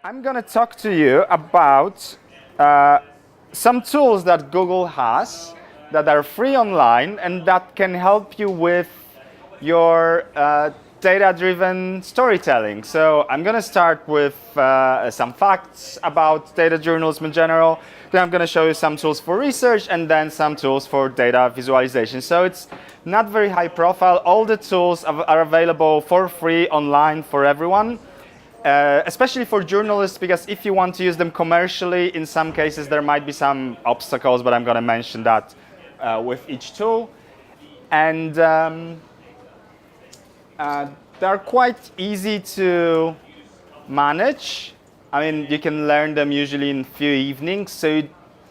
I'm going to talk to you about some tools that Google has that are free online and that can help you with your data-driven storytelling. So I'm going to start with some facts about data journalism in general. Then I'm going to show you some tools for research and then some tools for data visualization. So it's not very high profile. All the tools are available for free online for everyone. Especially for journalists, because if you want to use them commercially, in some cases there might be some obstacles, but I'm going to mention that with each tool. And they're quite easy to manage. I mean, you can learn them usually in a few evenings, so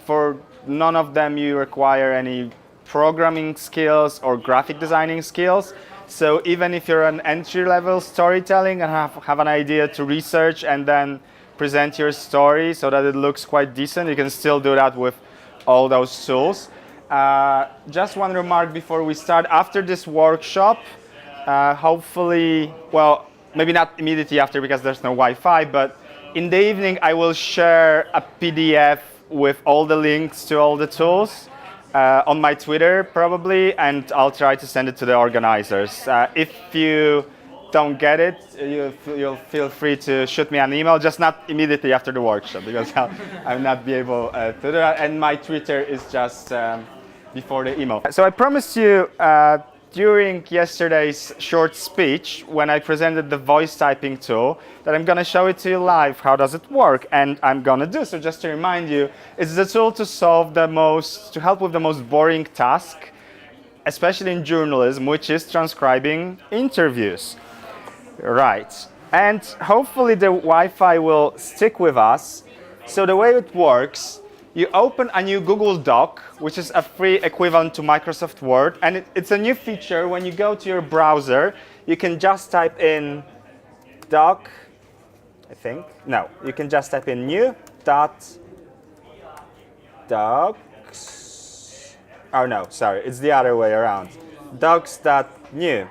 for none of them you require any programming skills or graphic designing skills. So even if you're an entry-level storytelling and have an idea to research and then present your story so that it looks quite decent, you can still do that with all those tools. Just one remark before we start. After this workshop, hopefully, well, maybe not immediately after because there's no Wi-Fi, but in the evening I will share a PDF with all the links to all the tools. On my Twitter, probably, and I'll try to send it to the organizers. If you don't get it, you'll feel free to shoot me an email, just not immediately after the workshop, because I'll not be able to do that. And my Twitter is just before the email. So I promised you during yesterday's short speech, when I presented the voice typing tool, that I'm going to show it to you live. How does it work? And I'm going to do so. Just to remind you, it's the tool to help with the most boring task, especially in journalism, which is transcribing interviews. Right. And hopefully the Wi-Fi will stick with us. So the way it works, you open a new Google Doc, which is a free equivalent to Microsoft Word, and it's a new feature. When you go to your browser, you can just type in doc, I think. No, you can just type in new.docs. Oh no, sorry, it's the other way around. Docs.new.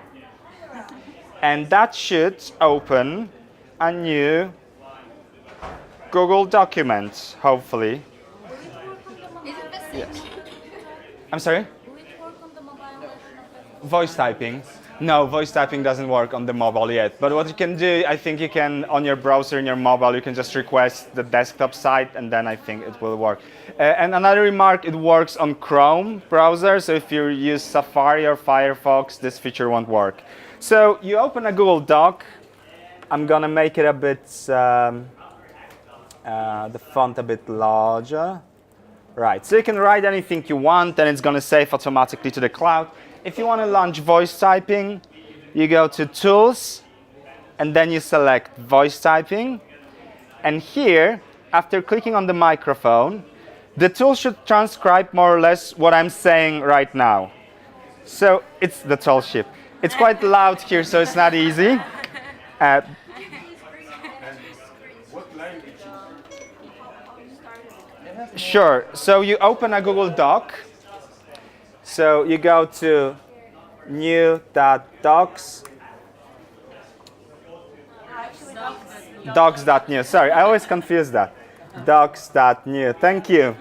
And that should open a new Google document, hopefully. Yes. I'm sorry? Will it work on the mobile version of the Voice typing? No, voice typing doesn't work on the mobile yet. But what you can do, I think you can, on your browser in your mobile, you can just request the desktop site, and then I think it will work. And another remark, it works on Chrome browser, so if you use Safari or Firefox, this feature won't work. So you open a Google Doc. I'm going to make it a bit, the font a bit larger. Right, so you can write anything you want, and it's going to save automatically to the cloud. If you want to launch voice typing, you go to Tools, and then you select Voice Typing. And here, after clicking on the microphone, the tool should transcribe more or less what I'm saying right now. So it's the tall ship. It's quite loud here, so it's not easy. Sure. So you open a Google Doc. So you go to new.docs. Docs.new. Sorry, I always confuse that. Docs.new. Thank you.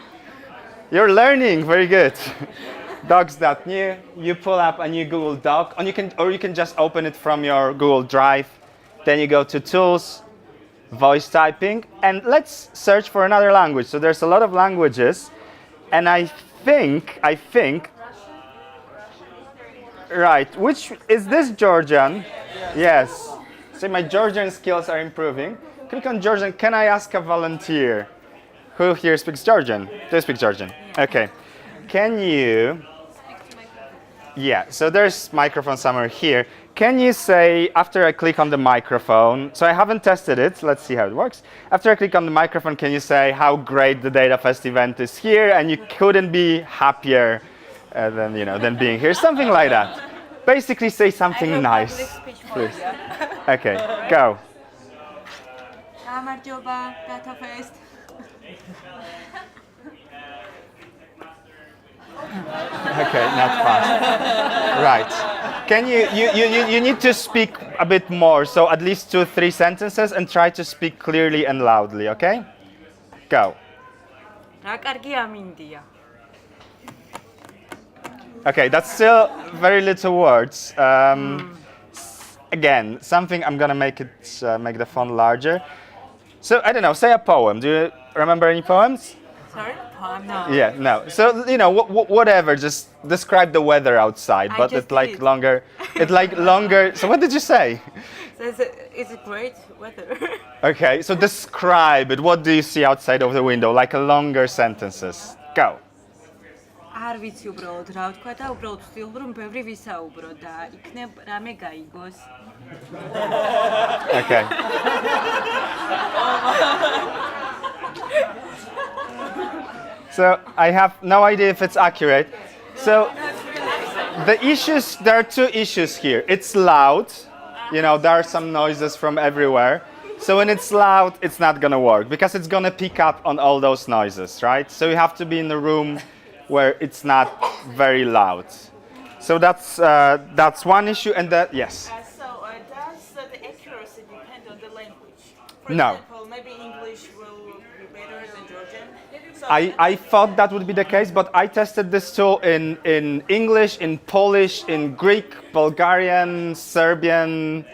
You're learning. Very good. Docs.new. You pull up a new Google Doc, or you can just open it from your Google Drive. Then you go to Tools, Voice Typing, and let's search for another language. So there's a lot of languages, and I think, right, which is this Georgian? Yes. So my Georgian skills are improving. Click on Georgian. Can I ask a volunteer? Who here speaks Georgian? Do you speak Georgian? Okay. Can you? Yeah, so there's microphone somewhere here. Can you say, after I click on the microphone, so I haven't tested it, let's see how it works. After I click on the microphone, can you say how great the Datafest event is here, and you couldn't be happier than being here, something like that. Basically say something nice, please. Okay, go. Selamat coba Datafest. Okay, not fast. Right. can you need to speak a bit more, so at least 2-3 sentences, and try to speak clearly and loudly, okay? Go. რა კარგი ამინდია. Okay, that's still very little words. Again, something I'm gonna make the font larger. So I don't know. Say a poem. Do you remember any poems? Sorry? No. Yeah, no. So you know, whatever. Just describe the weather outside, I but just it's like did. longer. It's like longer. So what did you say? It's a great weather. Okay, so describe it. What do you see outside of the window? Like a longer sentences. Go. არ ვიცი უბრალოდ რა ვთქვა და უბრალოდ ვცდილობ რომ ბევრი ვისაუბრო და იქნებ რამე გაიგოს. Okay. So I have no idea if it's accurate. So there are two issues here. It's loud. You know, there are some noises from everywhere. So when it's loud, it's not gonna work because it's gonna pick up on all those noises, right? So you have to be in a room where it's not very loud. So that's one issue, and that yes. Does the accuracy depend on the language? For No. example, maybe English will be better than Georgian. So I thought that would be the case, but I tested this tool in English, in Polish, in Greek, Bulgarian, Serbian,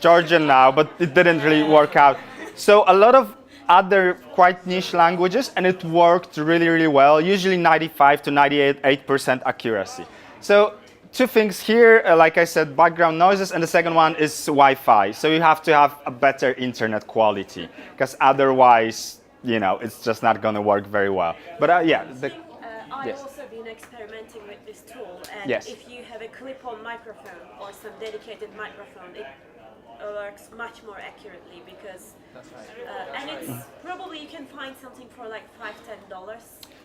Georgian now, but it didn't really work out. So a lot of other quite niche languages, and it worked really, really well, usually 95 to 98% accuracy. So two things here, like I said, background noises, and the second one is Wi-Fi. So you have to have a better internet quality, because otherwise, you know, it's just not going to work very well. But yeah. I've Yes. also been experimenting with this tool, and Yes. if you have a clip-on microphone or some dedicated microphone, it works much more accurately because, and it's probably you can find something for like $5-10.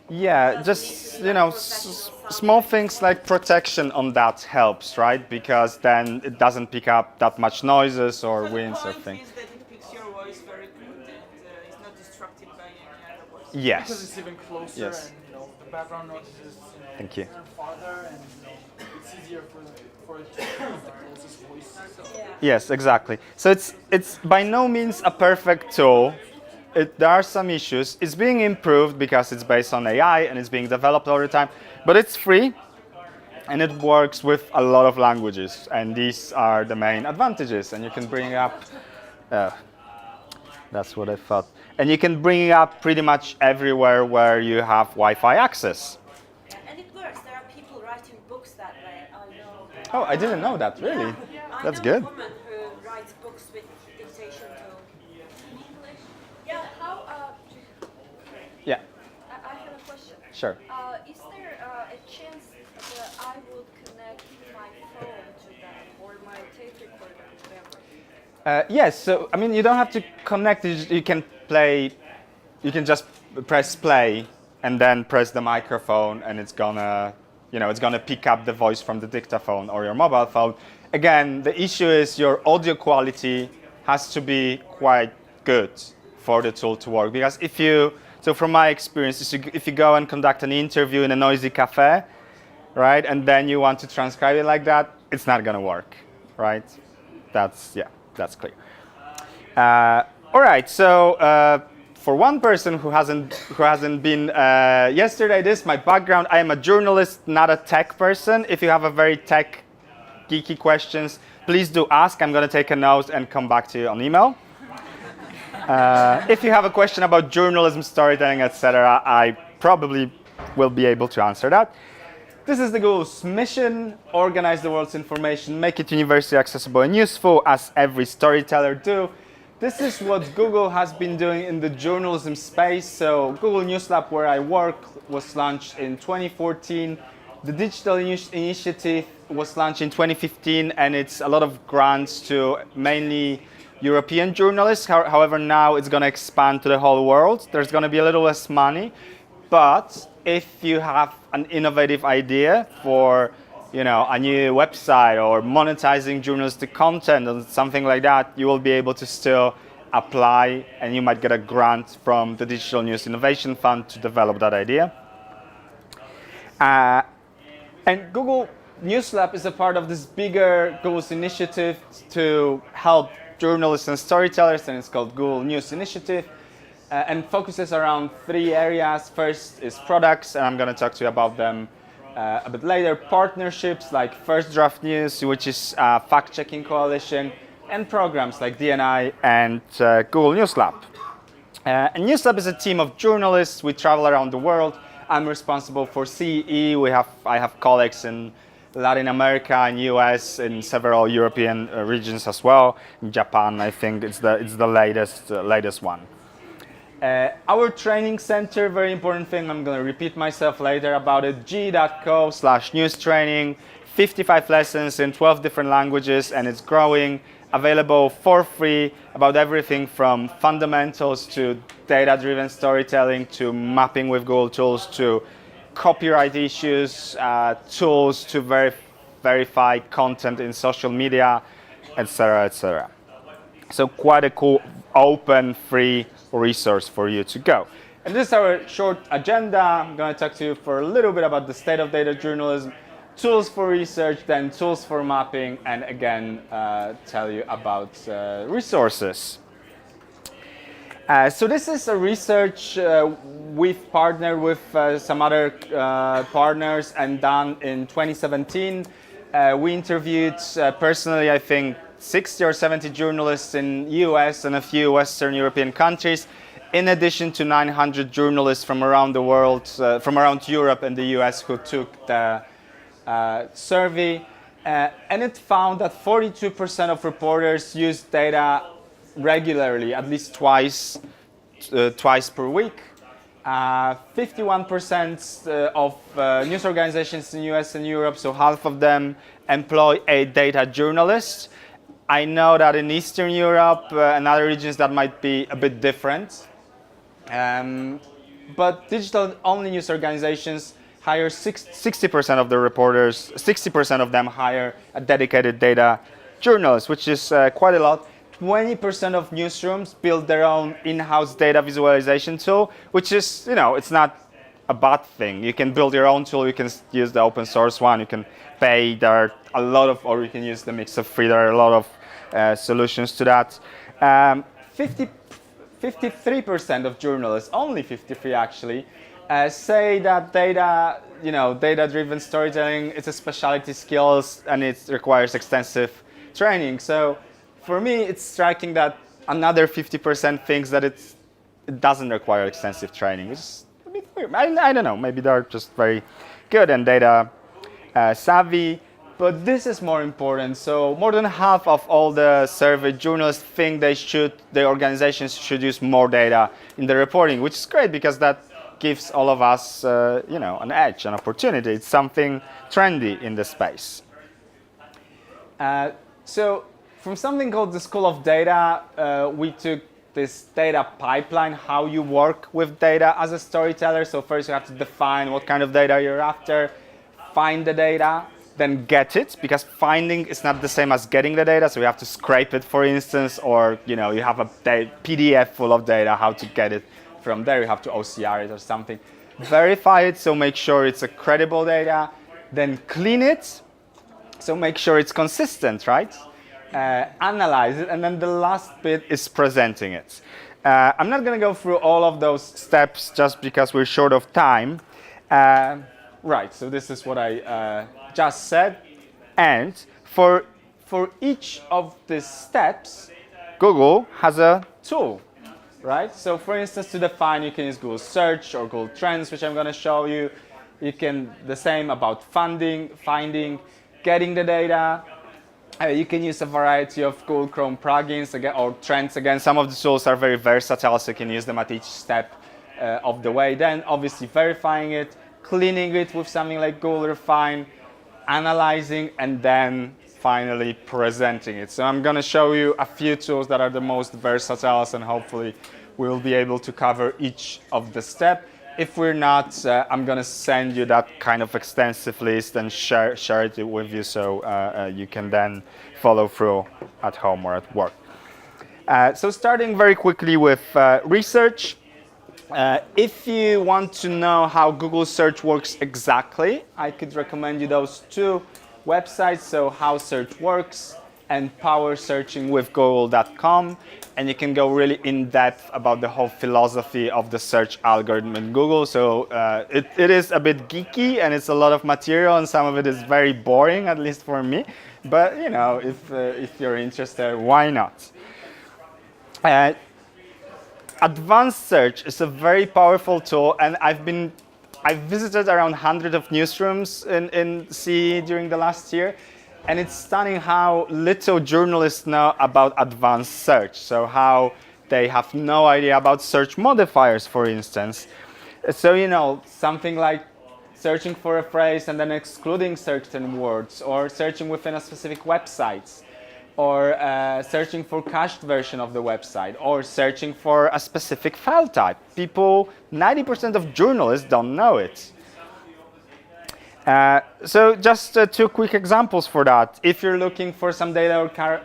Yeah, Doesn't just, need to be you know, like professional sound. small things like protection on that helps, right? Because then it doesn't pick up that much noises or the winds or point things. is that it picks your voice very good and is not distracted by any other voice. Yes. Because it's even closer Yes. and the background noise is Thank you. even farther and it's easier for it to have the closest voice. So. Yes, exactly. So it's by no means a perfect tool. There are some issues. It's being improved because it's based on AI and it's being developed all the time. But it's free and it works with a lot of languages. And these are the main advantages. And you can bring up, that's what I thought. And you can bring it up pretty much everywhere where you have Wi-Fi access. And it works. There are people writing books that way. I know. Oh, I didn't know that, really. I That's know good. a woman who writes books with dictation tool. Yeah, how, Yeah, I have a question. sure. Is there a chance that I would connect my phone to them or my tape recorder, whatever? Yes, so I mean, you don't have to connect. You can play. You can just press play and then press the microphone, and it's gonna, you know, it's gonna pick up the voice from the dictaphone or your mobile phone. Again, the issue is your audio quality has to be quite good for the tool to work. Because so from my experience, if you go and conduct an interview in a noisy cafe, right, and then you want to transcribe it like that, it's not gonna work, right? That's clear. All right, so for one person who hasn't been yesterday, this is my background. I am a journalist, not a tech person. If you have a very tech geeky questions, please do ask. I'm going to take a note and come back to you on email. If you have a question about journalism, storytelling, etc., I probably will be able to answer that. This is the Google's mission: organize the world's information, make it universally accessible and useful, as every storyteller do. This is what Google has been doing in the journalism space. So Google News Lab, where I work, was launched in 2014. The digital initiative was launched in 2015, and it's a lot of grants to mainly European journalists. However, now it's going to expand to the whole world. There's going to be a little less money, but if you have an innovative idea for, you know, a new website or monetizing journalistic content or something like that, you will be able to still apply, and you might get a grant from the Digital News Innovation Fund to develop that idea. And Google News Lab is a part of this bigger Google's initiative to help journalists and storytellers, and it's called Google News Initiative, and focuses around 3 areas. First is products, and I'm going to talk to you about them a bit later. Partnerships like First Draft News, which is a fact-checking coalition, and programs like DNI and Google News Lab. And News Lab is a team of journalists. We travel around the world. I'm responsible for CE. I have colleagues in Latin America and US, in several European regions as well. In Japan, I think it's the latest one. Our training center, very important thing, I'm going to repeat myself later about it, g.co/news training, 55 lessons in 12 different languages, and it's growing, available for free, about everything from fundamentals to data-driven storytelling to mapping with Google tools to copyright issues, tools to verify content in social media, etc., etc. So quite a cool, open, free resource for you to go. And this is our short agenda. I'm going to talk to you for a little bit about the state of data journalism, tools for research, then tools for mapping, and again, tell you about resources. So this is a research we've partnered with some other partners and done in 2017. We interviewed personally, I think, 60 or 70 journalists in US and a few Western European countries, in addition to 900 journalists from around the world, from around Europe and the US who took the survey. And it found that 42% of reporters use data regularly, at least twice per week. 51% of news organizations in US and Europe, so half of them, employ a data journalist. I know that in Eastern Europe and other regions that might be a bit different. But digital-only news organizations hire 60% of the reporters, 60% of them hire a dedicated data journalist, which is quite a lot. 20% of newsrooms build their own in-house data visualization tool, which is, it's not a bad thing. You can build your own tool, you can use the open source one, you can pay, there are a lot of, or you can use the mix of free, there are a lot of solutions to that. 53% of journalists, only 53 actually, say that data-driven storytelling is a specialty skills and it requires extensive training. So for me, it's striking that another 50% thinks that it doesn't require extensive training, which is a bit weird. I don't know, maybe they're just very good and data savvy, but this is more important. So more than half of all the surveyed journalists think the organizations should use more data in the reporting, which is great because that gives all of us, an edge, an opportunity. It's something trendy in the space. So from something called the School of Data, we took this data pipeline, how you work with data as a storyteller. So first you have to define what kind of data you're after, find the data, then get it, because finding is not the same as getting the data. So you have to scrape it, for instance, or you have a PDF full of data, how to get it from there. You have to OCR it or something. Verify it, so make sure it's a credible data. Then clean it, so make sure it's consistent, right? Analyze it, and then the last bit is presenting it. I'm not going to go through all of those steps just because we're short of time. Right, so this is what I just said. And for each of these steps, Google has a tool, right? So for instance, to define, you can use Google Search or Google Trends, which I'm going to show you. You can, the same about finding, getting the data. You can use a variety of Google Chrome plugins again, or trends. Again, some of the tools are very versatile, so you can use them at each step of the way. Then obviously verifying it, cleaning it with something like Google Refine, analyzing, and then finally presenting it. So I'm going to show you a few tools that are the most versatile, and hopefully we'll be able to cover each of the steps. If we're not, I'm going to send you that kind of extensive list and share it with you, so you can then follow through at home or at work. So starting very quickly with research. If you want to know how Google Search works exactly, I could recommend you those two websites, so how search works and power searching with Google.com. And you can go really in depth about the whole philosophy of the search algorithm in Google. So it is a bit geeky and it's a lot of material and some of it is very boring, at least for me. But you know, if you're interested, why not? Advanced search is a very powerful tool, and I've visited around 100 of newsrooms in CE during the last year, and it's stunning how little journalists know about advanced search. So how they have no idea about search modifiers, for instance. So you know, something like searching for a phrase and then excluding certain words, or searching within a specific website, or searching for cached version of the website, or searching for a specific file type. 90% of journalists don't know it. So just two quick examples for that. If you're looking for some data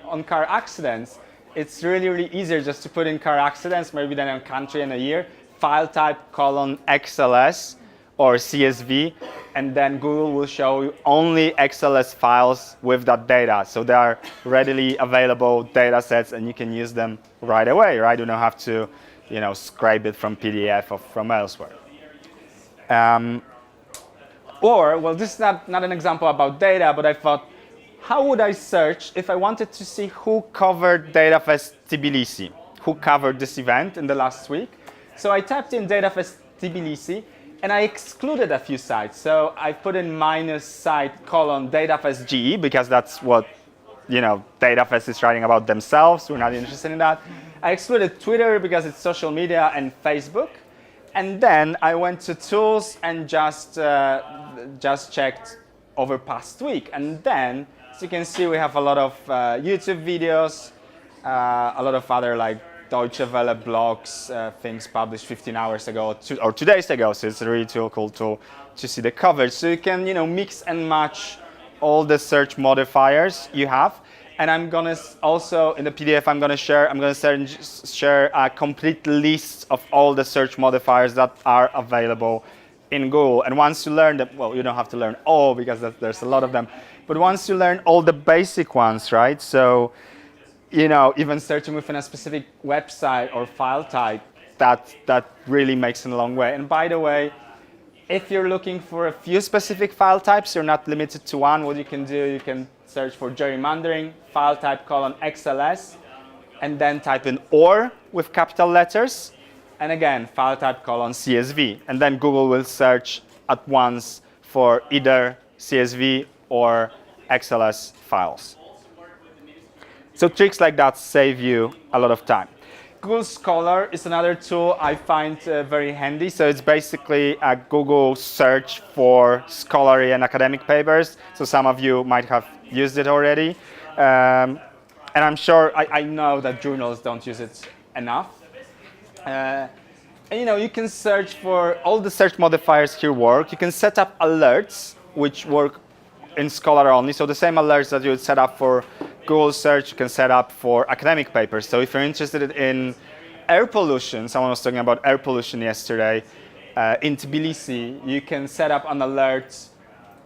on car accidents, it's really easier just to put in car accidents, maybe then a country and a year, file type XLS or CSV, and then Google will show you only XLS files with that data. So they are readily available data sets and you can use them right away, right? You don't have to, you know, scrape it from PDF or from elsewhere. Or, well, this is not an example about data, but I thought, how would I search if I wanted to see who covered Datafest Tbilisi, who covered this event in the last week? So I typed in Datafest Tbilisi, and I excluded a few sites. So I put in -site : Datafest GE, because that's what, you know, Datafest is writing about themselves. We're not interested in that. I excluded Twitter because it's social media, and Facebook. And then I went to tools and just checked over past week. And then, as you can see, we have a lot of YouTube videos, a lot of other like Deutsche Welle blogs, things published 15 hours ago or 2 days ago. So it's a really cool tool to see the coverage. So you can, you know, mix and match all the search modifiers you have. And I'm gonna also, in the PDF I'm gonna share a complete list of all the search modifiers that are available in Google. And once you learn them, well, you don't have to learn all because there's a lot of them. But once you learn all the basic ones, right? So, you know, even searching within a specific website or file type, that really makes it a long way. And by the way, if you're looking for a few specific file types, you're not limited to one. What you can do, you can search for gerrymandering, file type XLS, and then type in OR with capital letters, and again, file type CSV. And then Google will search at once for either CSV or XLS files. So tricks like that save you a lot of time. Google Scholar is another tool I find very handy. So it's basically a Google search for scholarly and academic papers. So some of you might have used it already. And I'm sure, I know that journals don't use it enough. And you know, you can search for all the search modifiers here work. You can set up alerts, which work in Scholar only. So the same alerts that you would set up for Google search, you can set up for academic papers. So if you're interested in air pollution, someone was talking about air pollution yesterday, in Tbilisi, you can set up an alert,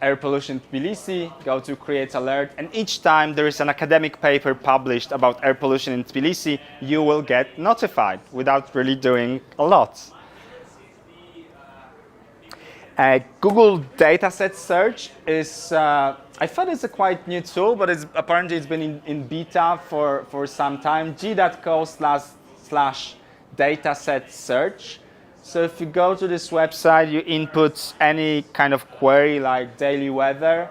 air pollution Tbilisi, go to create alert, and each time there is an academic paper published about air pollution in Tbilisi, you will get notified without really doing a lot. Google Dataset Search is, I thought it's a quite new tool, but apparently it's been in beta for some time. g.co/dataset search. So if you go to this website, you input any kind of query like daily weather,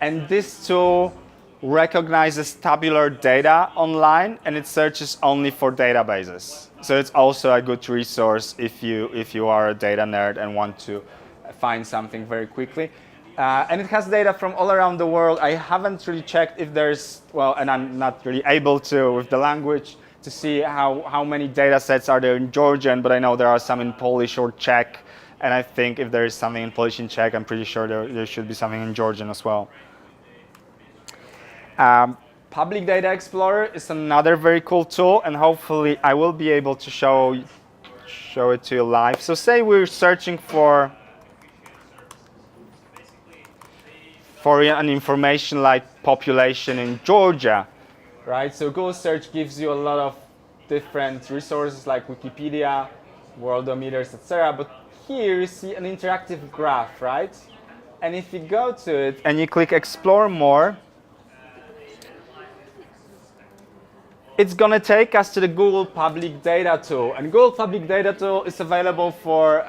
and this tool recognizes tabular data online, and it searches only for databases. So it's also a good resource if you are a data nerd and want to find something very quickly. And it has data from all around the world. I haven't really checked if there's, well, and I'm not really able to with the language to see how many data sets are there in Georgian, but I know there are some in Polish or Czech. And I think if there is something in Polish and Czech, I'm pretty sure there should be something in Georgian as well. Public Data Explorer is another very cool tool, and hopefully I will be able to show it to you live. So say we're searching for for an information like population in Georgia, right? So Google search gives you a lot of different resources like Wikipedia, worldometers, etc. But here you see an interactive graph, right? And if you go to it and you click explore more, it's going to take us to the Google Public Data Tool. And Google Public Data Tool is available for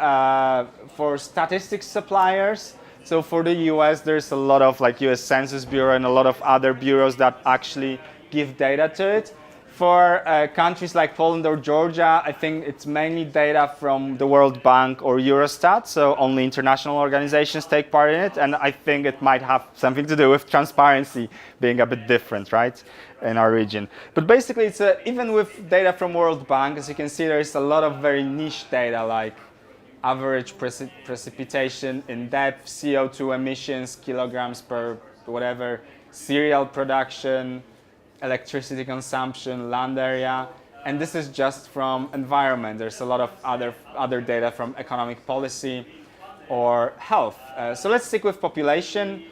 statistics suppliers. So for the US, there's a lot of like US Census Bureau and a lot of other bureaus that actually give data to it. For countries like Poland or Georgia, I think it's mainly data from the World Bank or Eurostat, so only international organizations take part in it, and I think it might have something to do with transparency being a bit different, right, in our region. But basically, it's even with data from World Bank, as you can see, there's a lot of very niche data like average precipitation in depth, CO2 emissions, kilograms per whatever, cereal production, electricity consumption, land area, and this is just from environment. There's a lot of other data from economic policy or health. So let's stick with population.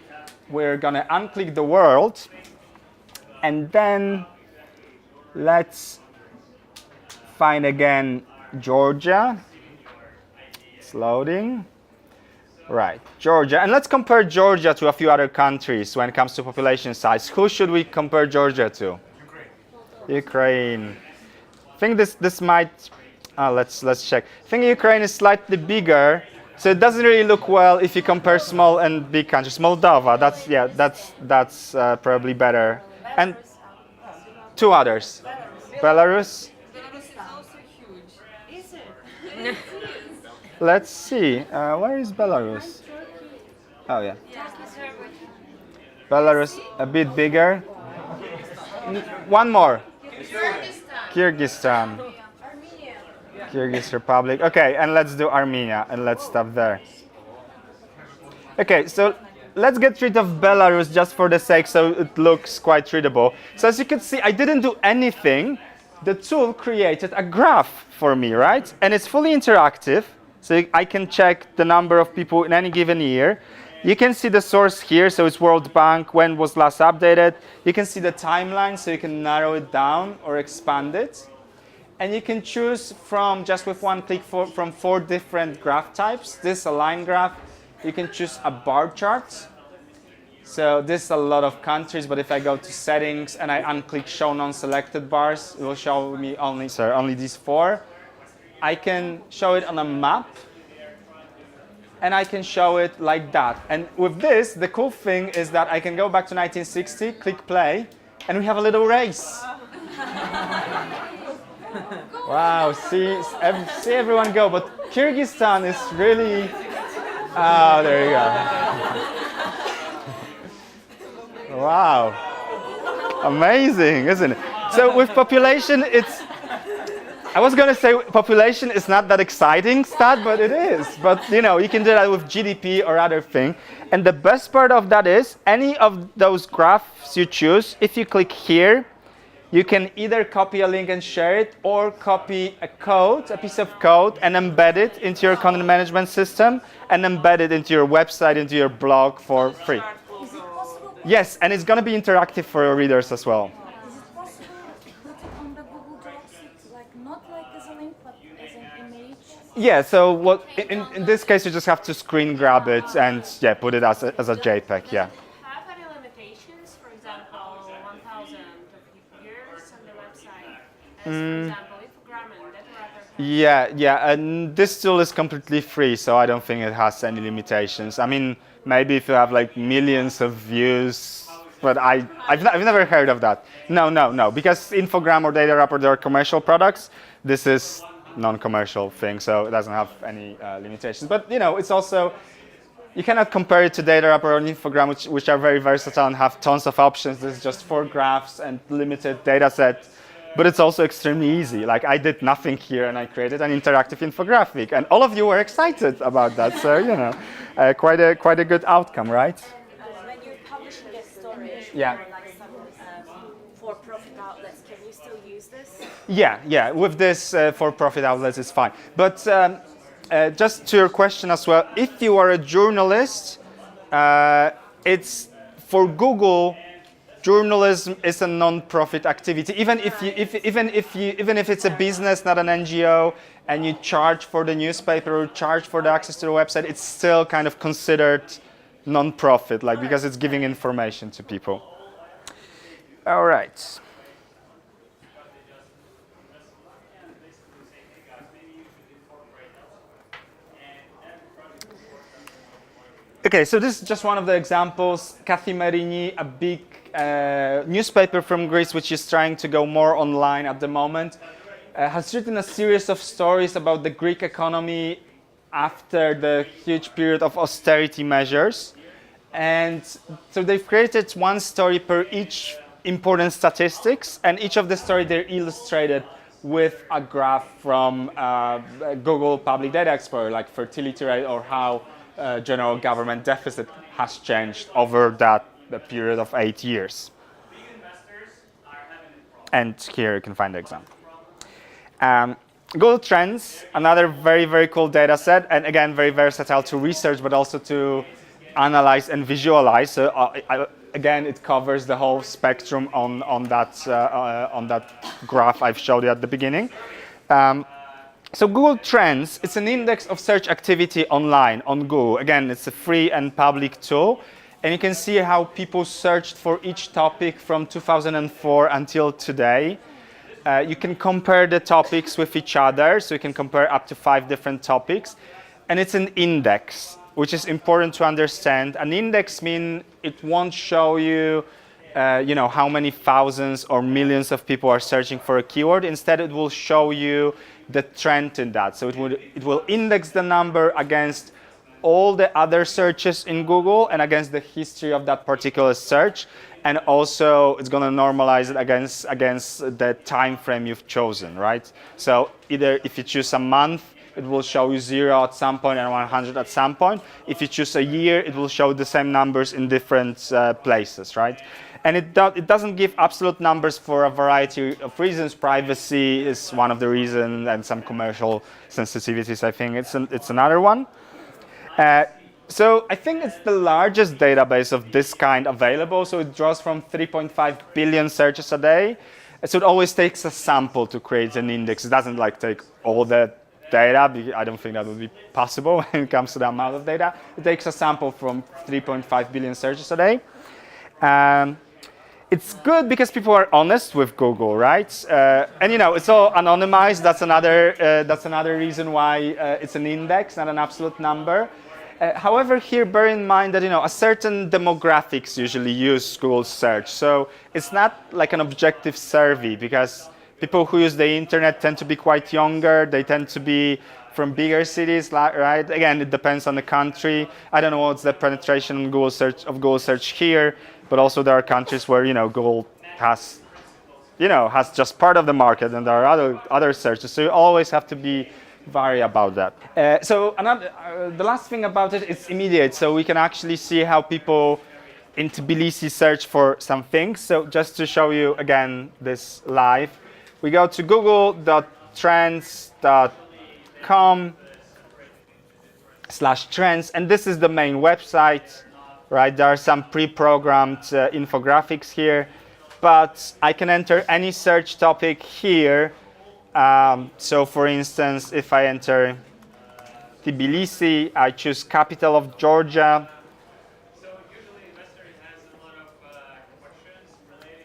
We're gonna unclick the world, and then let's find again Georgia. It's loading. Right, Georgia. And let's compare Georgia to a few other countries when it comes to population size. Who should we compare Georgia to? Ukraine. I think this might, let's check. I think Ukraine is slightly bigger, so it doesn't really look well if you compare small and big countries. Moldova, that's probably better. And two others. Belarus. Belarus is also huge. Is it? Let's see. Where is Belarus? Oh, yeah. Belarus, a bit bigger. One more. Kyrgyzstan. Kyrgyz Republic. Okay, and let's do Armenia, and let's stop there. Okay, so let's get rid of Belarus just for the sake so it looks quite readable. So as you can see, I didn't do anything. The tool created a graph for me, right? And it's fully interactive. So I can check the number of people in any given year. You can see the source here, so it's World Bank, when was last updated. You can see the timeline, so you can narrow it down or expand it. And you can choose from, just with one click, from 4 different graph types. This is a line graph. You can choose a bar chart. So this is a lot of countries, but if I go to settings and I unclick show non-selected bars, it will show me only these 4. I can show it on a map, and I can show it like that. And with this, the cool thing is that I can go back to 1960, click play, and we have a little race. Wow, see everyone go, but Kyrgyzstan is really, oh, there you go. Wow, amazing, isn't it? So with population, I was going to say population is not that exciting stat, but it is. But you know, you can do that with GDP or other thing. And the best part of that is any of those graphs you choose, if you click here, you can either copy a link and share it, or copy a piece of code, and embed it into your content management system, and embed it into your website, into your blog for free. Is it possible? Yes, and it's going to be interactive for your readers as well. Is it possible to put it on the Google Docs, not like as a link, but as an image? Yeah, so what in this case you just have to screen grab it and put it as a JPEG, yeah. Have any limitations? For example, 1,000 years on the website, as for example, infogram and data wrapper. Yeah, and this tool is completely free, so I don't think it has any limitations. I mean, maybe if you have like millions of views, but I've never heard of that. No, because infogram or data wrapper, they are commercial products. This is non-commercial thing, so it doesn't have any limitations. But you know, it's also, you cannot compare it to data wrapper or infogram, which are very versatile and have tons of options. This is just 4 graphs and limited data set, but it's also extremely easy. Like I did nothing here and I created an interactive infographic, and all of you were excited about that. So you know, quite a good outcome, right? When you're publishing a story Yeah. for like some for-profit outlets, can you still use this? Yeah, with this for-profit outlets, it's fine. But just to your question as well, if you are a journalist, it's for Google, journalism is a non-profit activity. Even if it's a business, not an NGO, and you charge for the newspaper or charge for the access to the website, it's still kind of considered non-profit, like because it's giving information to people. All right. Okay, so this is just one of the examples. Kathimerini, a big newspaper from Greece, which is trying to go more online at the moment, has written a series of stories about the Greek economy after the huge period of austerity measures. And so they've created one story per each important statistics, and each of the stories they're illustrated with a graph from Google Public Data Explorer, like fertility rate or how general government deficit has changed over the period of 8 years. And here you can find the example. Google Trends, another very, very cool data set, and again, very versatile to research, but also to analyze and visualize. So again, it covers the whole spectrum on that graph I've showed you at the beginning. So Google Trends, it's an index of search activity online on Google. Again, it's a free and public tool. And you can see how people searched for each topic from 2004 until today. You can compare the topics with each other. So you can compare up to 5 different topics. And it's an index, which is important to understand. An index means it won't show you how many thousands or millions of people are searching for a keyword. Instead, it will show you the trend in that. So it will index the number against all the other searches in Google and against the history of that particular search. And also, it's going to normalize it against the time frame you've chosen, right? So either if you choose a month, it will show you 0 at some point and 100 at some point. If you choose a year, it will show the same numbers in different places, right? And it doesn't give absolute numbers for a variety of reasons. Privacy is one of the reasons, and some commercial sensitivities, I think it's another one. So I think it's the largest database of this kind available. So it draws from 3.5 billion searches a day. So it always takes a sample to create an index. It doesn't take all the data. I don't think that would be possible when it comes to the amount of data. It takes a sample from 3.5 billion searches a day. It's good because people are honest with Google, right? And it's all anonymized. That's another reason why it's an index, not an absolute number. However, here bear in mind that a certain demographics usually use Google search. So it's not like an objective survey, because people who use the internet tend to be quite younger. They tend to be from bigger cities, right? Again, it depends on the country. I don't know what's the penetration of Google search here, but also there are countries where Google has just part of the market, and there are other searches. So you always have to be vary about that. So the last thing about it is immediate. So we can actually see how people in Tbilisi search for some things. So just to show you again this live, we go to google.trends.com/trends, and this is the main website, right? There are some pre-programmed infographics here, but I can enter any search topic here. So for instance, if I enter Tbilisi, I choose capital of Georgia.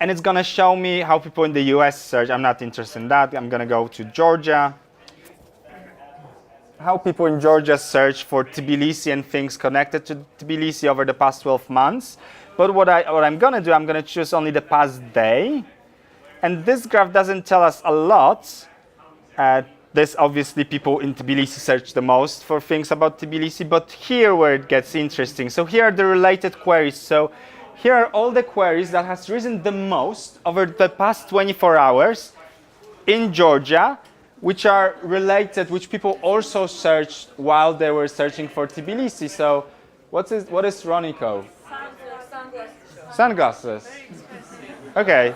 And it's going to show me how people in the US search. I'm not interested in that. I'm going to go to Georgia. How people in Georgia search for Tbilisi and things connected to Tbilisi over the past 12 months. But what I'm going to do, I'm going to choose only the past day. And this graph doesn't tell us a lot. There's obviously people in Tbilisi search the most for things about Tbilisi, but here where it gets interesting. So here are the related queries. So here are all the queries that has risen the most over the past 24 hours in Georgia, which are related, which people also searched while they were searching for Tbilisi. So what is Roniko? Sunglasses. Okay.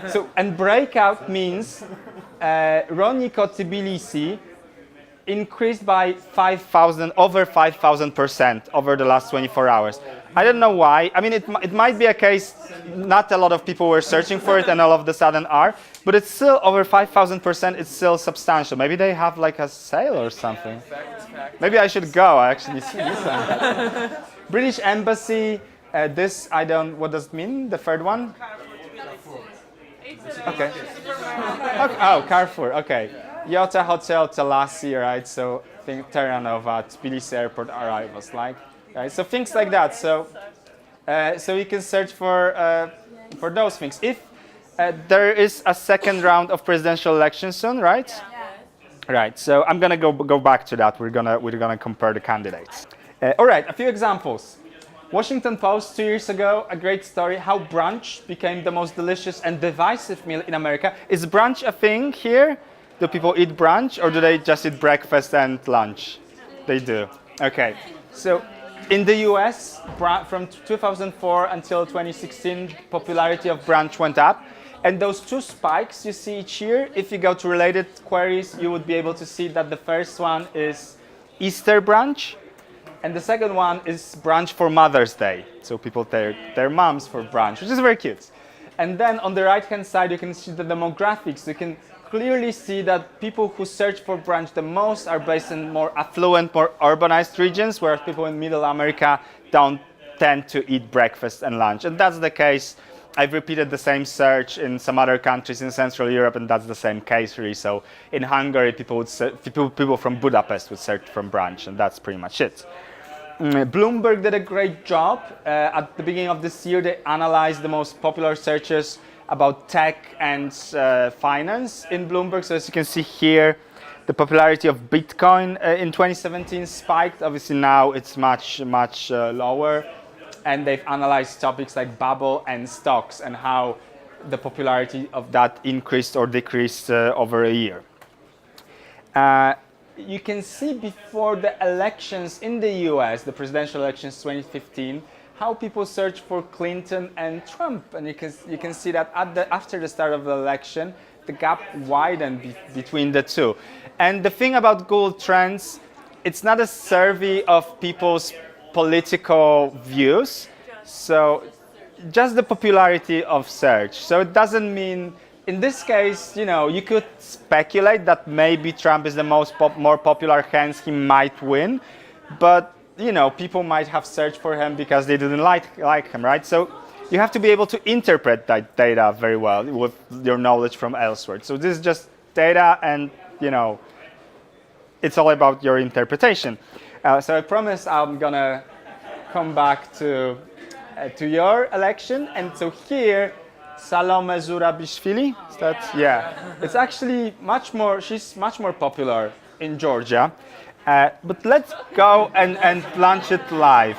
So, and breakout means Roniko Tbilisi increased by over 5,000% over the last 24 hours. I don't know why. I mean, it might be a case not a lot of people were searching for it and all of a sudden are, but it's still over 5,000%. It's still substantial. Maybe they have like a sale or something. Maybe I should go. I actually see this one. British Embassy. This, I don't, what does it mean? The third one? Okay. Okay. Oh, Carrefour. Okay. Yota Hotel Telasi, right? So think Terranova, Tbilisi Airport arrivals, like, right? So things like that. So, so you can search for those things. If there is a second round of presidential elections soon, right? Yeah. Right. So I'm gonna go back to that. We're gonna compare the candidates. All right. A few examples. Washington Post 2 years ago, a great story, how brunch became the most delicious and divisive meal in America. Is brunch a thing here? Do people eat brunch or do they just eat breakfast and lunch? They do. Okay. So in the US, from 2004 until 2016, popularity of brunch went up. And those two spikes you see each year, if you go to related queries, you would be able to see that the first one is Easter brunch. And the second one is brunch for Mother's Day. So people take their moms for brunch, which is very cute. And then on the right-hand side, you can see the demographics. You can clearly see that people who search for brunch the most are based in more affluent, more urbanized regions, whereas people in Middle America don't tend to eat breakfast and lunch. And that's the case. I've repeated the same search in some other countries in Central Europe, and that's the same case really. So in Hungary, people from Budapest would search for brunch, and that's pretty much it. Bloomberg did a great job. At the beginning of this year, they analyzed the most popular searches about tech and finance in Bloomberg. So as you can see here, the popularity of Bitcoin in 2017 spiked. Obviously now it's much lower. And they've analyzed topics like bubble and stocks and how the popularity of that increased or decreased over a year. You can see before the elections in the US, the presidential elections 2015, how people search for Clinton and Trump. And you can see that after the start of the election, the gap widened between the two. And the thing about Google Trends, it's not a survey of people's political views. So just the popularity of search. So it doesn't mean, in this case, you know, you could speculate that maybe Trump is the more popular, hence he might win. But, you know, people might have searched for him because they didn't like him, right? So you have to be able to interpret that data very well with your knowledge from elsewhere. So this is just data and, you know, it's all about your interpretation. So I promise I'm going to come back to your election. And so here, Salome Zurabishvili, is that? Yeah. It's actually she's much more popular in Georgia. But let's go and launch it live.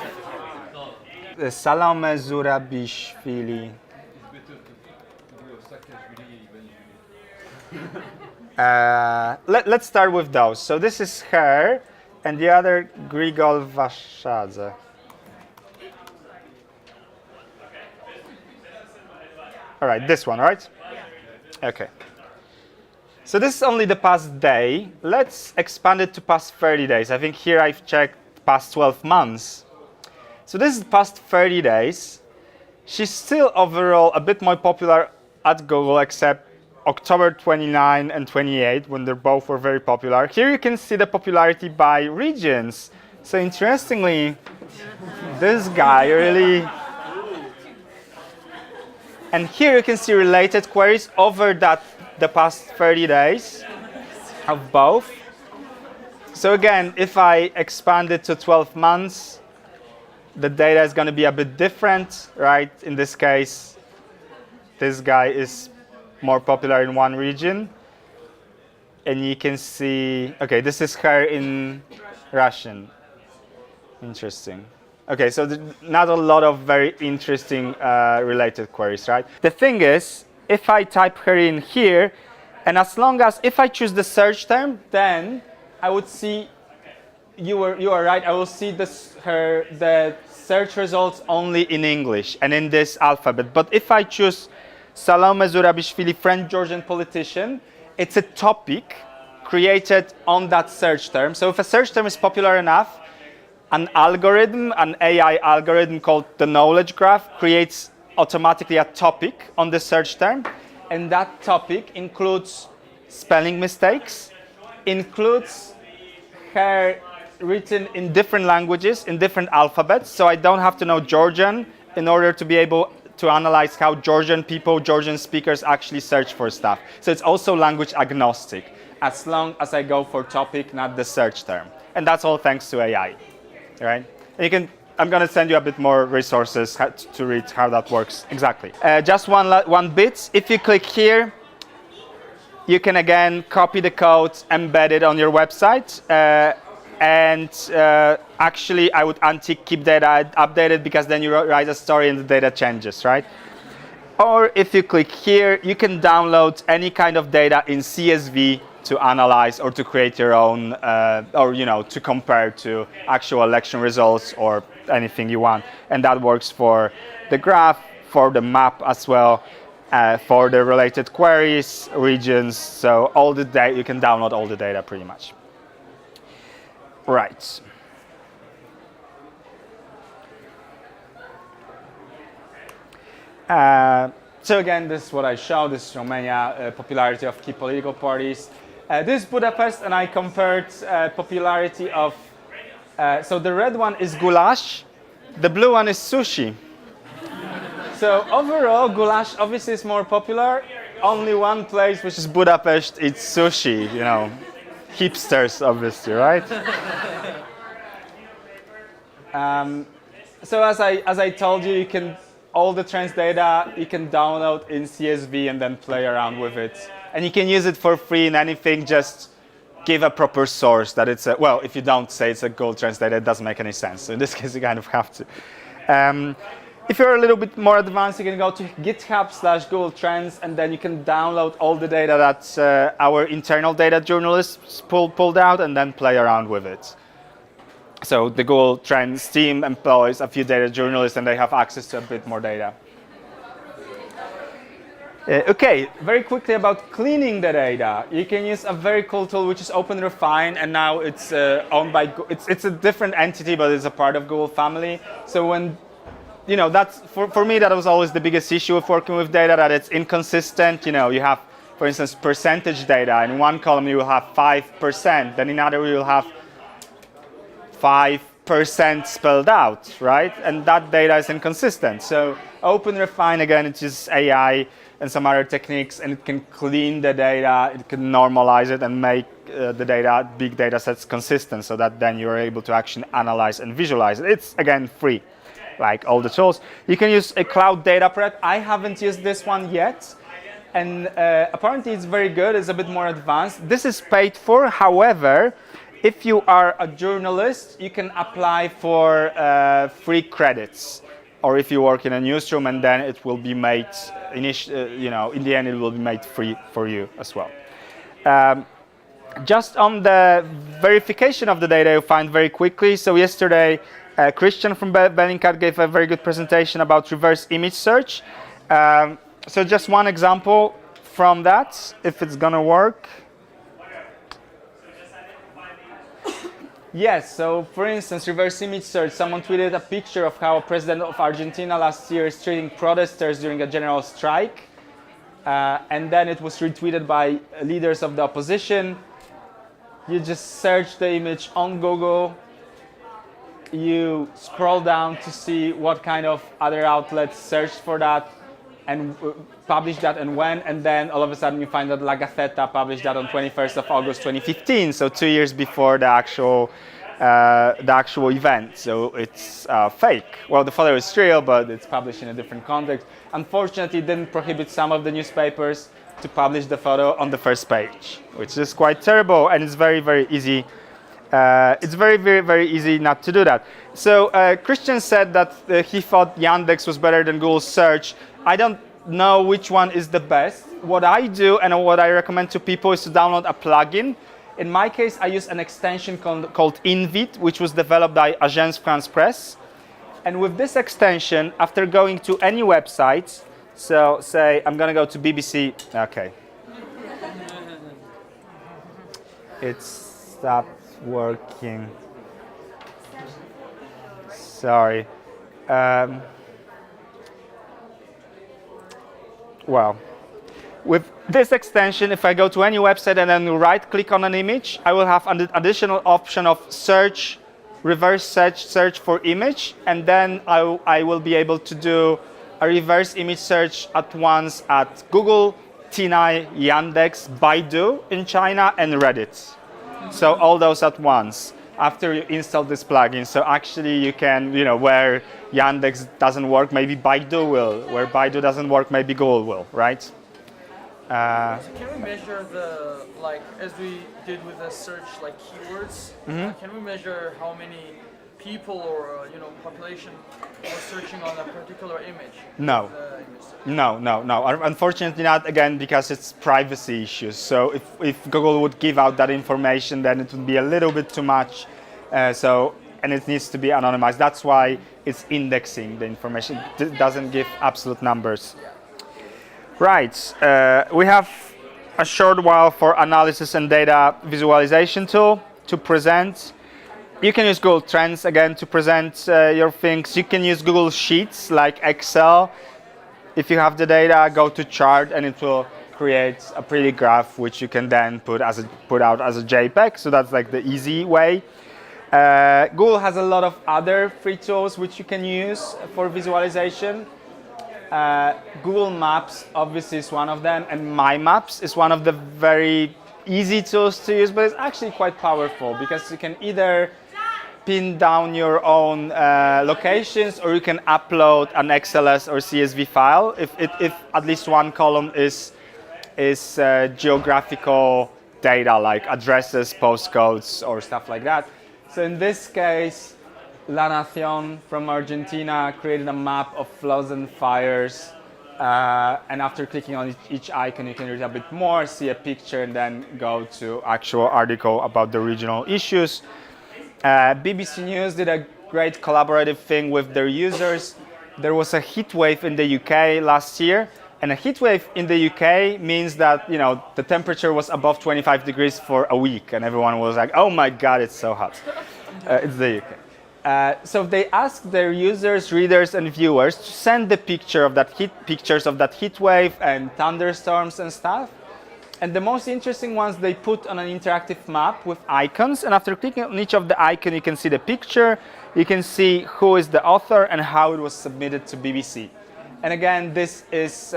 Salome Zurabishvili. Let's start with those. So this is her, and the other Grigol Vashadze. All right, this one, right? Okay. So this is only the past day. Let's expand it to past 30 days. I think here I've checked past 12 months. So this is past 30 days. She's still overall a bit more popular at Google, except October 29 and 28, when they both were very popular. Here you can see the popularity by regions. So interestingly, this guy really... And here you can see related queries over the past 30 days of both. So again, if I expand it to 12 months, the data is going to be a bit different, right? In this case, this guy is more popular in one region. And you can see, okay, this is her in Russian. Interesting. Okay, so not a lot of very interesting related queries, right? The thing is, if I type her in here, and as long as, if I choose the search term, then I would see, you are right, I will see the search results only in English and in this alphabet. But if I choose Salome Zurabishvili, French Georgian politician, it's a topic created on that search term. So if a search term is popular enough, an algorithm, an AI algorithm called the knowledge graph, creates automatically a topic on the search term, and that topic includes spelling mistakes, includes her written in different languages, in different alphabets, so I don't have to know Georgian in order to be able to analyze how Georgian people, Georgian speakers actually search for stuff. So it's also language agnostic, as long as I go for topic, not the search term. And that's all thanks to AI, right? And you can, I'm going to send you a bit more resources to read how that works exactly. Just one bit. If you click here, you can again copy the code, embed it on your website, and actually I would keep data updated, because then you write a story and the data changes, right? Or if you click here, you can download any kind of data in CSV to analyze or to create your own, or to compare to actual election results or anything you want. And that works for the graph, for the map as well, for the related queries, regions. So all the data, you can download all the data pretty much. Right. So again, this is what I showed. This is Romania, popularity of key political parties. This is Budapest, and I compared popularity of, so the red one is goulash, the blue one is sushi. So overall, goulash obviously is more popular. Only one place, which is Budapest, it's sushi, hipsters obviously, right? So as I told you, all the trends data you can download in CSV and then play around with it. And you can use it for free in anything, just give a proper source that it's a, well, if you don't say it's a Google Trends data, it doesn't make any sense. So in this case, you kind of have to. If you're a little bit more advanced, you can go to GitHub/Google Trends, and then you can download all the data that our internal data journalists pulled out and then play around with it. So the Google Trends team employs a few data journalists, and they have access to a bit more data. Okay, very quickly about cleaning the data. You can use a very cool tool, which is OpenRefine, and now it's owned by, it's a different entity, but it's a part of Google family. So when, that's, for me, that was always the biggest issue of working with data, that it's inconsistent. You have, for instance, percentage data. In one column, you will have 5%, then in another, you will have 5% spelled out, right? And that data is inconsistent. So OpenRefine, again, it's just AI and some other techniques, and it can clean the data, it can normalize it and make the data, big data sets consistent, so that then you're able to actually analyze and visualize it. It's, again, free, like all the tools. You can use a cloud data prep. I haven't used this one yet, and apparently it's very good. It's a bit more advanced. This is paid for. However, if you are a journalist, you can apply for free credits. Or if you work in a newsroom, and then it will be made, in the end, it will be made free for you as well. Just on the verification of the data, you find very quickly. So yesterday, Christian from Bellingcat gave a very good presentation about reverse image search. So just one example from that, if it's going to work. Yes, so for instance, reverse image search, someone tweeted a picture of how a president of Argentina last year is treating protesters during a general strike. And then it was retweeted by leaders of the opposition. You just search the image on Google. You scroll down to see what kind of other outlets searched for that and published that and when. And then all of a sudden you find that La Gazzetta published that on 21st of August 2015, so 2 years before the actual event. So it's fake. Well, the photo is real, but it's published in a different context. Unfortunately, it didn't prohibit some of the newspapers to publish the photo on the first page, which is quite terrible, and it's very, very easy. It's very, very, very easy not to do that. So Christian said that he thought Yandex was better than Google Search. I don't know which one is the best. What I do and what I recommend to people is to download a plugin. In my case, I use an extension called Invite, which was developed by Agence France Presse. And with this extension, after going to any website, so say I'm going to go to BBC. Okay. It stopped working. Sorry. Well, with this extension, if I go to any website and then right-click on an image, I will have an additional option of search, reverse search for image, and then I will be able to do a reverse image search at once at Google, Tinai, Yandex, Baidu in China, and Reddit. So all those at once after you install this plugin. So actually you can, where Yandex doesn't work, maybe Baidu will. Where Baidu doesn't work, maybe Google will, right? So can we measure the, like, as we did with the search, like keywords, can we measure how many people or, population are searching on a particular image? No. No. Unfortunately not, again, because it's privacy issues. So if Google would give out that information, then it would be a little bit too much. And it needs to be anonymized. That's why it's indexing the information. It doesn't give absolute numbers. Right, we have a short while for analysis and data visualization tool to present. You can use Google Trends again to present your things. You can use Google Sheets like Excel. If you have the data, go to chart and it will create a pretty graph which you can then put out as a JPEG. So that's like the easy way. Google has a lot of other free tools which you can use for visualization. Google Maps obviously is one of them, and My Maps is one of the very easy tools to use, but it's actually quite powerful because you can either pin down your own locations, or you can upload an XLS or CSV file if at least one column is geographical data like addresses, postcodes, or stuff like that. So in this case, La Nación from Argentina created a map of floods and fires, and after clicking on each icon you can read a bit more, see a picture, and then go to actual article about the regional issues. BBC News did a great collaborative thing with their users. There was a heat wave in the UK last year, and a heat wave in the UK means that the temperature was above 25 degrees for a week, and everyone was like, oh my god, it's so hot. It's the UK. So they asked their users, readers, and viewers to send the pictures of that heat wave and thunderstorms and stuff. And the most interesting ones they put on an interactive map with icons. And after clicking on each of the icons, you can see the picture, you can see who is the author and how it was submitted to BBC. And again, this is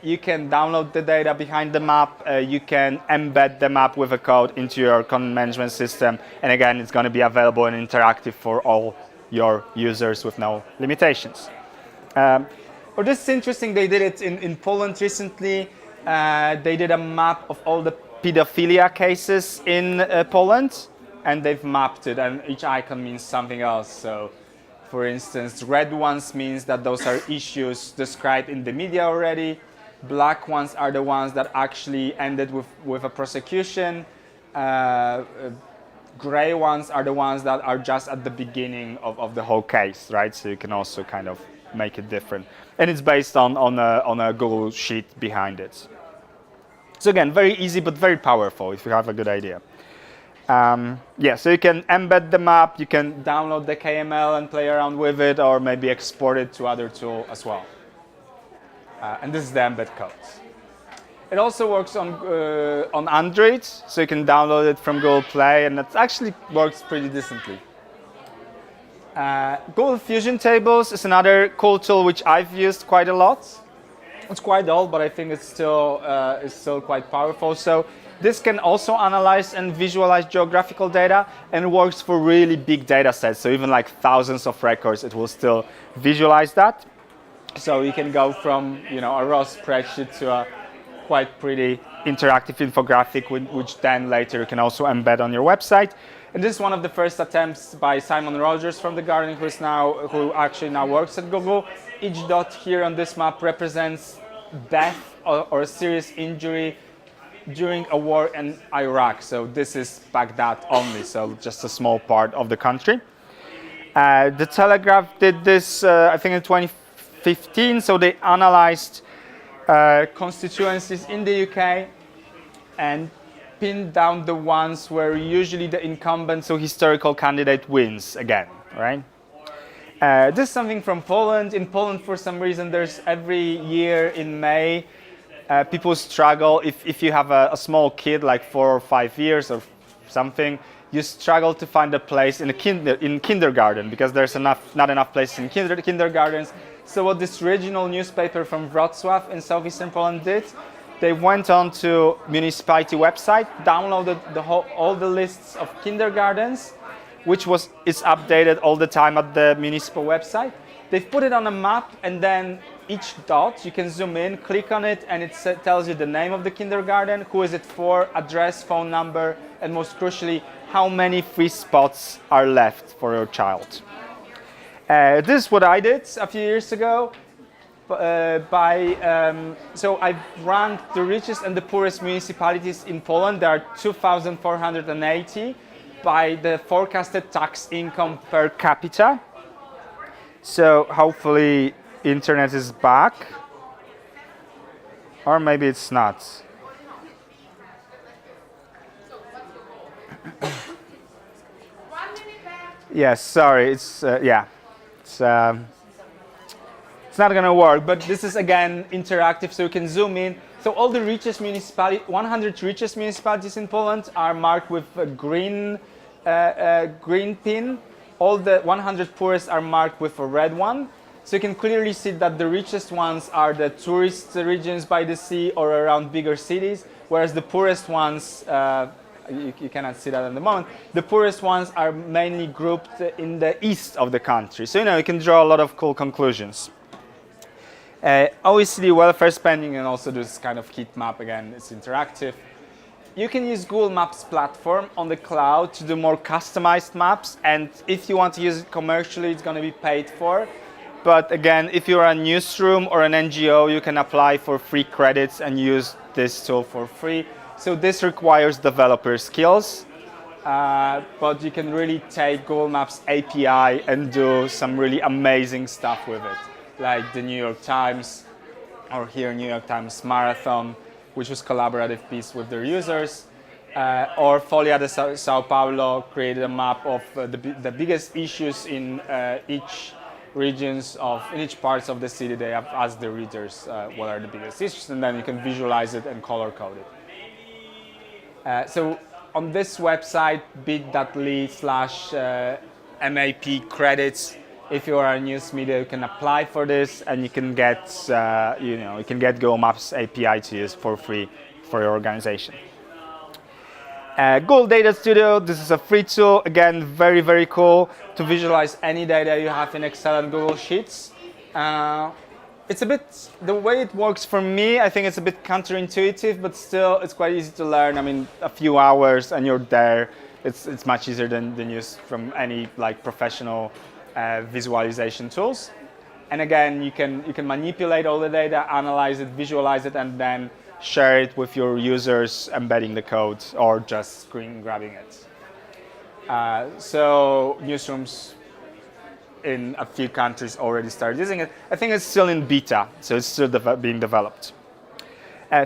you can download the data behind the map, you can embed the map with a code into your content management system, and again, it's going to be available and interactive for all your users with no limitations. This is interesting, they did it in Poland recently. They did a map of all the pedophilia cases in Poland, and they've mapped it, and each icon means something else. So, for instance, red ones means that those are issues described in the media already. Black ones are the ones that actually ended with a prosecution. Gray ones are the ones that are just at the beginning of the whole case, right? So you can also kind of make it different. And it's based on a Google Sheet behind it. So again, very easy but very powerful if you have a good idea. So you can embed the map, you can download the KML and play around with it, or maybe export it to other tool as well. And this is the embed code. It also works on Android, so you can download it from Google Play, and it actually works pretty decently. Google Fusion Tables is another cool tool which I've used quite a lot. It's quite old, but I think it's still quite powerful. So this can also analyze and visualize geographical data, and it works for really big data sets. So even like thousands of records, it will still visualize that. So you can go from a raw spreadsheet to a quite pretty interactive infographic, which then later you can also embed on your website. And this is one of the first attempts by Simon Rogers from The Guardian, who actually now works at Google. Each dot here on this map represents death or a serious injury during a war in Iraq. So this is Baghdad only, so just a small part of the country. The Telegraph did this, I think in 2015, so they analyzed constituencies in the UK and pinned down the ones where usually the incumbent, so historical candidate, wins again, right? This is something from Poland. In Poland, for some reason, there's every year in May, people struggle. If you have a small kid, like 4 or 5 years or something, you struggle to find a place in kindergarten because there's not enough places in kindergartens. So what this regional newspaper from Wrocław in southeastern Poland did, they went on to municipality website, downloaded all the lists of kindergartens, which is updated all the time at the municipal website. They've put it on a map, and then each dot, you can zoom in, click on it, and it tells you the name of the kindergarten, who is it for, address, phone number, and most crucially, how many free spots are left for your child. This is what I did a few years ago. So I've ranked the richest and the poorest municipalities in Poland. There are 2,480 by the forecasted tax income per capita. So hopefully internet is back, or maybe it's not. Yes, sorry, it's not gonna work, but this is again interactive, so you can zoom in. So all the richest 100 richest municipalities in Poland are marked with a green pin. All the 100 poorest are marked with a red one. So you can clearly see that the richest ones are the tourist regions by the sea or around bigger cities, whereas the poorest ones, you cannot see that at the moment, the poorest ones are mainly grouped in the east of the country. So you can draw a lot of cool conclusions. OECD welfare spending, and also this kind of heat map, again, it's interactive. You can use Google Maps platform on the cloud to do more customized maps, and if you want to use it commercially, it's going to be paid for. But again, if you're a newsroom or an NGO, you can apply for free credits and use this tool for free. So this requires developer skills, but you can really take Google Maps API and do some really amazing stuff with it, like the New York Times, or here New York Times Marathon, which was collaborative piece with their users, or Folia de Sao Paulo created a map of the biggest issues in each parts of the city. They have asked the readers what are the biggest issues, and then you can visualize it and color code it. So on this website, bit.ly/MAP credits, if you are a news media, you can apply for this, and you can get Google Maps API to use for free for your organization. Google Data Studio, this is a free tool, again, very, very cool to visualize any data you have in Excel and Google Sheets. It's a bit, the way it works for me, I think it's a bit counterintuitive, but still it's quite easy to learn. I mean, a few hours and you're there. It's much easier than use from any professional visualization tools. And again, you can manipulate all the data, analyze it, visualize it, and then share it with your users, embedding the code or just screen grabbing it. So newsrooms in a few countries already started using it. I think it's still in beta, so it's still being developed.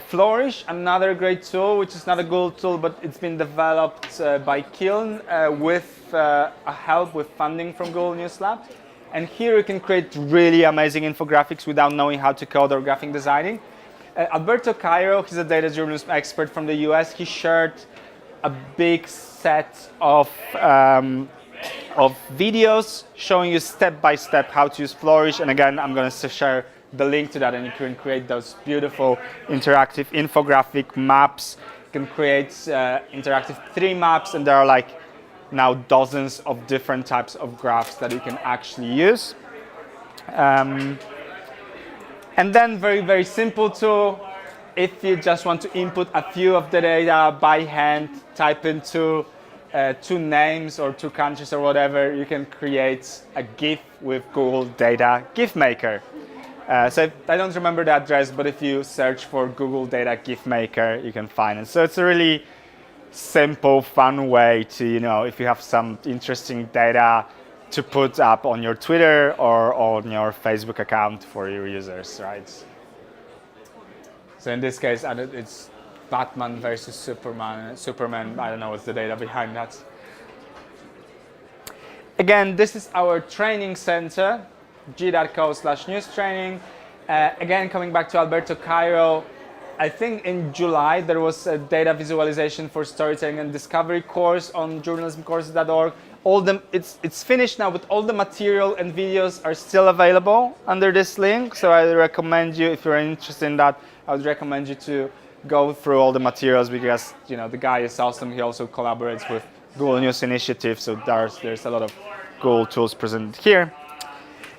Flourish, another great tool, which is not a Google tool, but it's been developed by Kiln with help with funding from Google News Lab. And here you can create really amazing infographics without knowing how to code or graphic designing. Alberto Cairo, he's a data journalism expert from the US. He shared a big set of videos showing you step by step how to use Flourish. And again, I'm going to share the link to that, and you can create those beautiful interactive infographic maps. You can create interactive 3D maps, and there are now dozens of different types of graphs that you can actually use. And then very, very simple tool. If you just want to input a few of the data by hand, type into 2 names or 2 countries or whatever, you can create a GIF with Google Data GIF Maker. So I don't remember the address, but if you search for Google Data GIF Maker, you can find it. So it's a really simple, fun way to, if you have some interesting data to put up on your Twitter or on your Facebook account for your users, right? So in this case, it's Batman versus Superman. I don't know what's the data behind that. Again, this is our training center, g.co/news training. Again, coming back to Alberto Cairo, I think in July there was a data visualization for storytelling and discovery course on journalismcourses.org. It's finished now, but all the material and videos are still available under this link. So I recommend you, if you're interested in that, I would recommend you to go through all the materials, because the guy is awesome. He also collaborates with Google News Initiative, so there's a lot of Google tools presented here.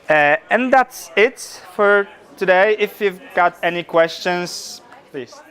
And that's it for today. If you've got any questions, please.